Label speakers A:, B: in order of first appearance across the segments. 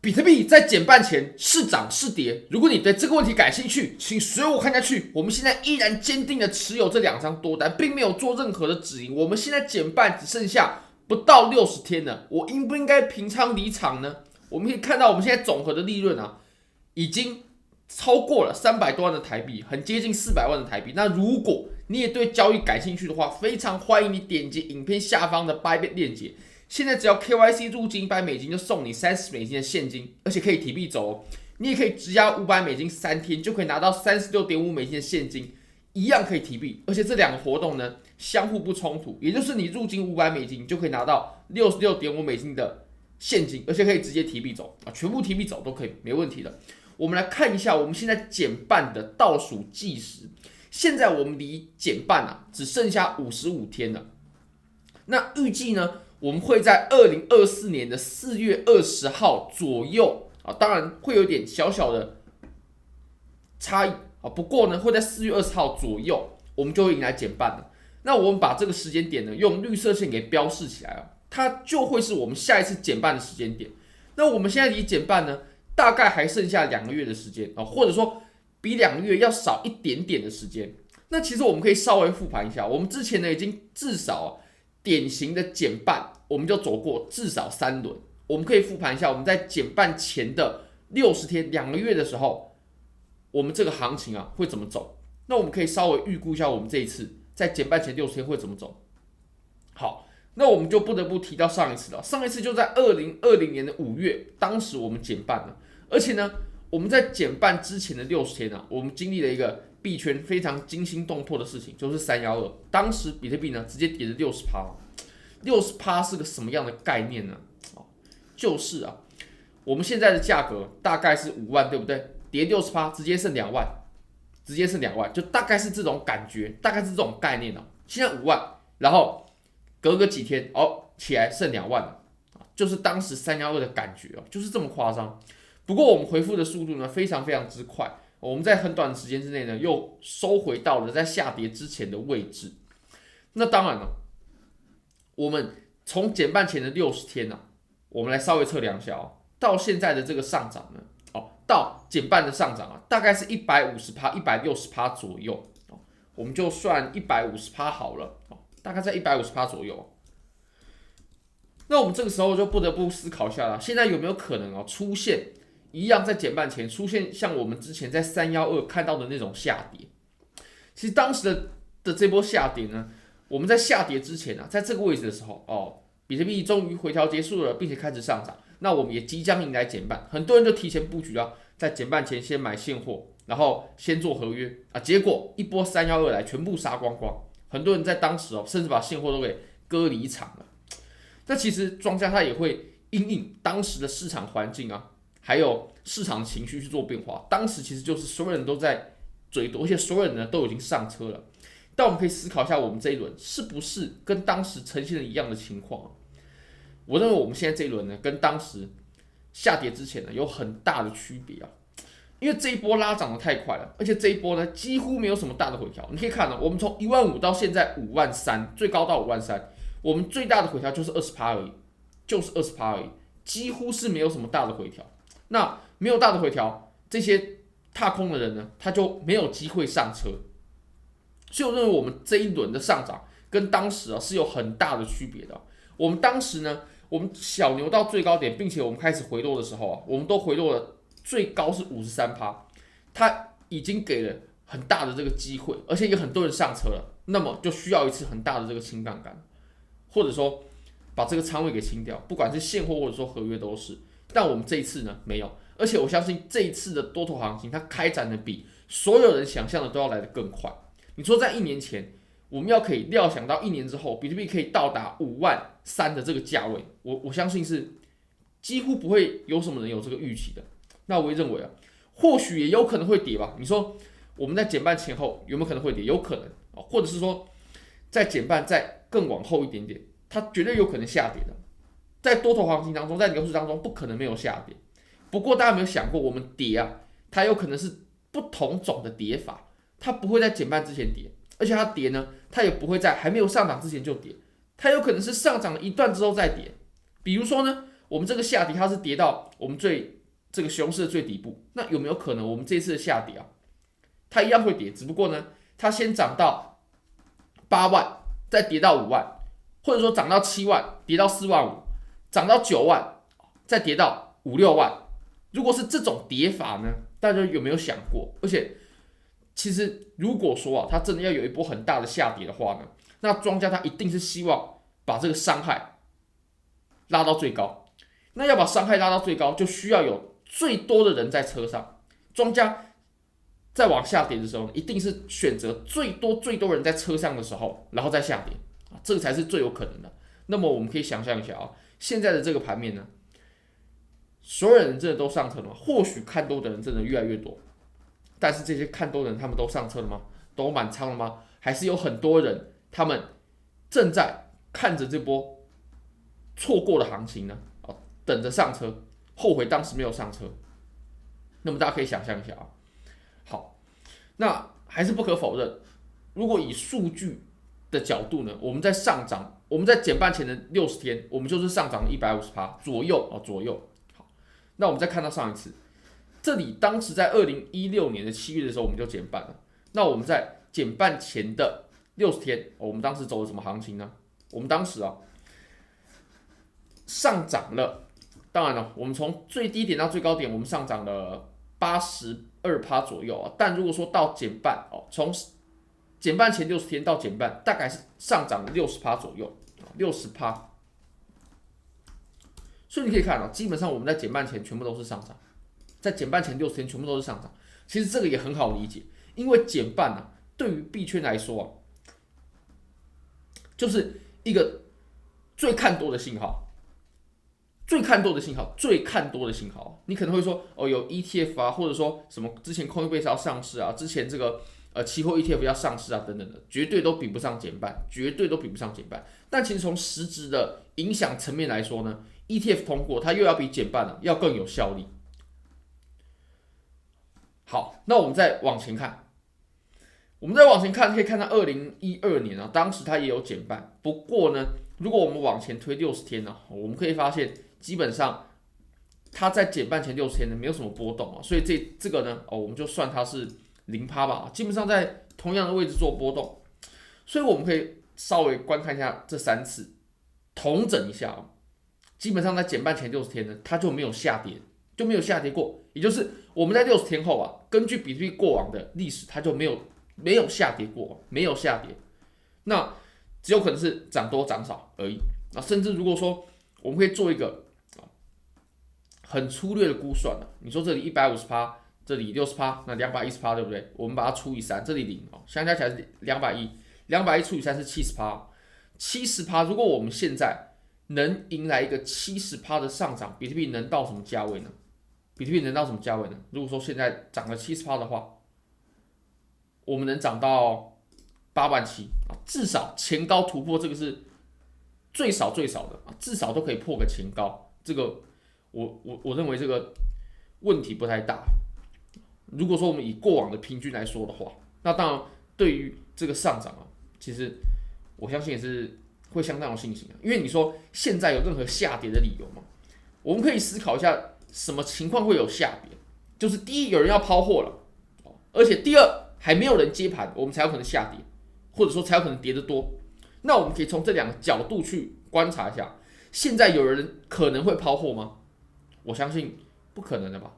A: 比特币在减半前是涨是跌？如果你对这个问题感兴趣，请随我看下去。我们现在依然坚定的持有这2张多单，并没有做任何的止盈。我们现在减半只剩下不到60天了，我应不应该平仓离场呢？我们可以看到，我们现在总和的利润已经超过了300多万的台币，很接近400万的台币。那如果你也对交易感兴趣的话，非常欢迎你点击影片下方的 Bybit 链接。现在只要 KYC 入金$100就送你$30的现金，而且可以提币走哦。你也可以质押$5003天，就可以拿到$36.5的现金，一样可以提币。而且这2个活动呢相互不冲突，也就是你入金$500，你就可以拿到$66.5的现金，而且可以直接提币走啊，全部提币走都可以，没问题的。我们来看一下我们现在减半的倒数计时，现在我们离减半只剩下55天了。那预计呢？我们会在2024年的4月20号左右当然会有点小小的差异不过呢，会在4月20号左右，我们就会迎来减半了。那我们把这个时间点呢，用绿色线给标示起来它就会是我们下一次减半的时间点。那我们现在离减半呢，大概还剩下2个月的时间或者说比2个月要少一点点的时间。那其实我们可以稍微复盘一下，我们之前呢已经至少典型的减半，我们就走过至少3轮。我们可以复盘一下，我们在减半前的60天2个月的时候，我们这个行情会怎么走？那我们可以稍微预估一下，我们这一次在减半前60天会怎么走。好，那我们就不得不提到上一次了。上一次就在2020年的5月，当时我们减半了，而且呢，我们在减半之前的60天我们经历了一个币圈非常惊心动魄的事情，就是312，当时比特币呢直接跌了60%，60%是个什么样的概念呢？就是我们现在的价格大概是5万，对不对？跌60%，直接剩2万，就大概是这种感觉，大概是这种概念现在5万，然后隔个几天起来剩2万了，就是当时312的感觉就是这么夸张。不过我们回复的速度呢非常非常之快。我们在很短的时间之内呢，又收回到了在下跌之前的位置。那当然了，我们从减半前的60天我们来稍微测量一下到现在的这个上涨呢，到减半的上涨大概是150%、160%左右我们就算150%好了大概在150%左右。那我们这个时候就不得不思考一下了，现在有没有可能出现一样在减半前出现像我们之前在312看到的那种下跌？其实当时的这波下跌呢，我们在下跌之前在这个位置的时候比特币终于回调结束了，并且开始上涨，那我们也即将迎来减半，很多人就提前布局在减半前先买现货，然后先做合约结果一波312来全部杀光光，很多人在当时甚至把现货都给割离场了。那其实庄家他也会因应当时的市场环境还有市场情绪去做变化。当时其实就是所有人都在追多，而且所有人呢都已经上车了。但我们可以思考一下，我们这一轮是不是跟当时呈现了一样的情况？我认为我们现在这一轮呢，跟当时下跌之前呢有很大的区别因为这一波拉涨的太快了，而且这一波呢几乎没有什么大的回调。你可以看我们从15000到现在53000，最高到53000，我们最大的回调就是20%而已，几乎是没有什么大的回调。那没有大的回调，这些踏空的人呢，他就没有机会上车。所以我认为我们这一轮的上涨跟当时是有很大的区别的。我们当时呢，我们小牛到最高点，并且我们开始回落的时候我们都回落了，最高是53%，它已经给了很大的这个机会，而且有很多人上车了，那么就需要一次很大的这个清杠杆，或者说把这个仓位给清掉，不管是现货或者说合约都是。但我们这一次呢没有，而且我相信这一次的多头行情，它开展的比所有人想象的都要来得更快。你说在1年前，我们要可以料想到1年之后，比特币可以到达53000的这个价位，我相信是几乎不会有什么人有这个预期的。那我也认为或许也有可能会跌吧。你说我们在减半前后有没有可能会跌？有可能或者是说在减半再更往后一点点，它绝对有可能下跌的。在多头行情当中，在牛市当中不可能没有下跌。不过大家有没有想过，我们跌它有可能是不同种的跌法，它不会在减半之前跌，而且它跌呢，它也不会在还没有上涨之前就跌，它有可能是上涨了一段之后再跌。比如说呢，我们这个下跌它是跌到我们这个熊市的最底部，那有没有可能我们这次的下跌啊，它一样会跌，只不过呢，它先涨到8万，再跌到5万，或者说涨到7万，跌到4.5万，涨到9万，再跌到5、6万。如果是这种跌法呢，大家有没有想过？而且，其实如果说啊，它真的要有一波很大的下跌的话呢，那庄家他一定是希望把这个伤害拉到最高。那要把伤害拉到最高，就需要有最多的人在车上。庄家在往下跌的时候，一定是选择最多人在车上的时候，然后再下跌啊，这个才是最有可能的。那么我们可以想象一下啊，现在的这个盘面呢，所有人真的都上车了吗？或许看多的人真的越来越多，但是这些看多的人他们都上车了吗？都满仓了吗？还是有很多人他们正在看着这波错过的行情呢？等着上车，后悔当时没有上车。那么大家可以想象一下啊。好，那还是不可否认，如果以数据的角度呢，我们在上涨，我们在减半前的60天，我们就是上涨150%左右啊左右。好，那我们再看到上一次，这里当时在2016年的7月的时候，我们就减半了。那我们在减半前的60天，我们当时走了什么行情呢？我们当时啊上涨了。当然了，我们从最低点到最高点，我们上涨了82%左右啊。但如果说到减半哦，从减半前60天到减半，大概是上涨了60%左右，60%。所以你可以看到，基本上我们在减半前全部都是上涨，在减半前60天全部都是上涨。其实这个也很好理解，因为减半啊，对于币圈来说啊，就是一个最看多的信号。最看多的信号，你可能会说，哦，有 ETF 啊，或者说什么之前 Coinbase 要上市啊，之前这个期货 ETF 要上市啊，等等的，绝对都比不上减半，绝对都比不上减半。但其实从实质的影响层面来说呢，ETF 通过它又要比减半要更有效力。好，那我们再往前看，可以看到2012年啊，当时它也有减半，不过呢，如果我们往前推60天呢，我们可以发现。基本上，它在减半前60天呢没有什么波动啊，所以这个呢，我们就算它是0%吧，基本上在同样的位置做波动，所以我们可以稍微观看一下这3次，统整一下啊，基本上在减半前60天呢，它就没有下跌过，也就是我们在60天后啊，根据比特币过往的历史，它就没有下跌过，没有下跌，那只有可能是涨多涨少而已啊，甚至如果说我们可以做一个很粗略的估算了，你说这里150%，这里60%，那210%对不对？我们把它除以3，这里0哦，相加起来是210，210除以3是70%，70%。如果我们现在能迎来一个70%的上涨，比特币能到什么价位呢？如果说现在涨了70%的话，我们能涨到8.7万啊，至少前高突破这个是最少的啊，至少都可以破个前高，这个。我认为这个问题不太大。如果说我们以过往的平均来说的话，那当然对于这个上涨啊，其实我相信也是会相当有信心的。因为你说现在有任何下跌的理由吗？我们可以思考一下，什么情况会有下跌？就是第一，有人要抛货了，而且第二，还没有人接盘，我们才有可能下跌，或者说才有可能跌得多。那我们可以从这两个角度去观察一下，现在有人可能会抛货吗？我相信不可能的吧，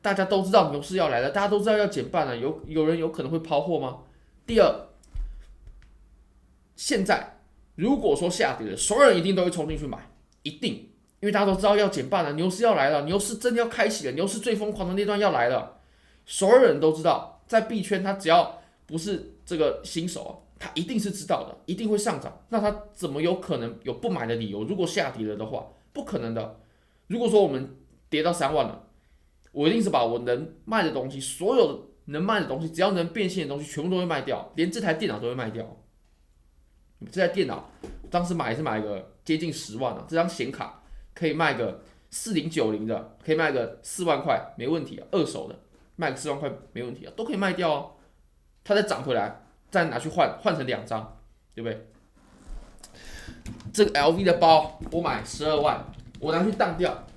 A: 大家都知道牛市要来了，大家都知道要减半了，有人有可能会抛货吗？第二，现在如果说下跌了，所有人一定都会冲进去买，一定，因为大家都知道要减半了，牛市要来了，牛市真的要开启了，牛市最疯狂的那段要来了，所有人都知道，在币圈他只要不是这个新手啊，他一定是知道的，一定会上涨，那他怎么有可能有不买的理由？如果下跌了的话，不可能的。如果说我们跌到3万了，我一定是把我能卖的东西，所有能卖的东西，只要能变现的东西，全部都会卖掉，连这台电脑都会卖掉。这台电脑当时买是买个接近10万了，这张显卡可以卖个4090的，可以卖个4万块，没问题啊，二手的卖个4万块没问题啊，都可以卖掉哦。它再涨回来，再拿去换成2张，对不对？这个 LV 的包我买12万，我拿去当掉，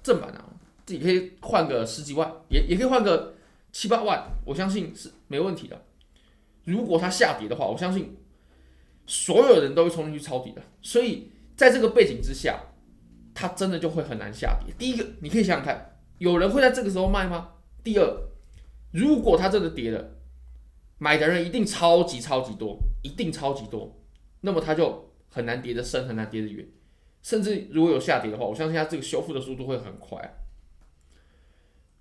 A: 正版啊，自己可以换个10几万，也可以换个7、8万，我相信是没问题的。如果它下跌的话，我相信所有人都会冲进去抄底的。所以在这个背景之下，它真的就会很难下跌。第一个，你可以想想看，有人会在这个时候卖吗？第二，如果它真的跌了，买的人一定超级多，一定超级多，那么它就很难跌得深，很难跌得远。甚至如果有下跌的话，我相信它这个修复的速度会很快。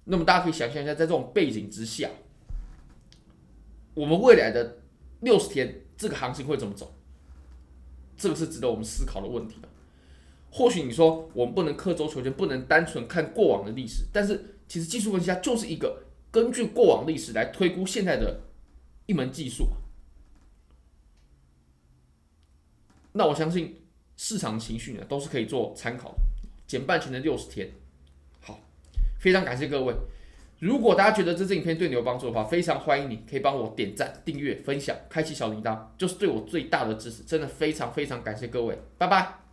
A: 那么大家可以想象一下，在这种背景之下，我们未来的60天这个行情会怎么走？这个是值得我们思考的问题。或许你说我们不能刻舟求剑，不能单纯看过往的历史，但是其实技术分析它就是一个根据过往历史来推估现在的一门技术。那我相信市场情绪呢都是可以做参考的。减半前的60天，好，非常感谢各位。如果大家觉得这支影片对你有帮助的话，非常欢迎你可以帮我点赞、订阅、分享、开启小铃铛，就是对我最大的支持。真的非常感谢各位，拜拜。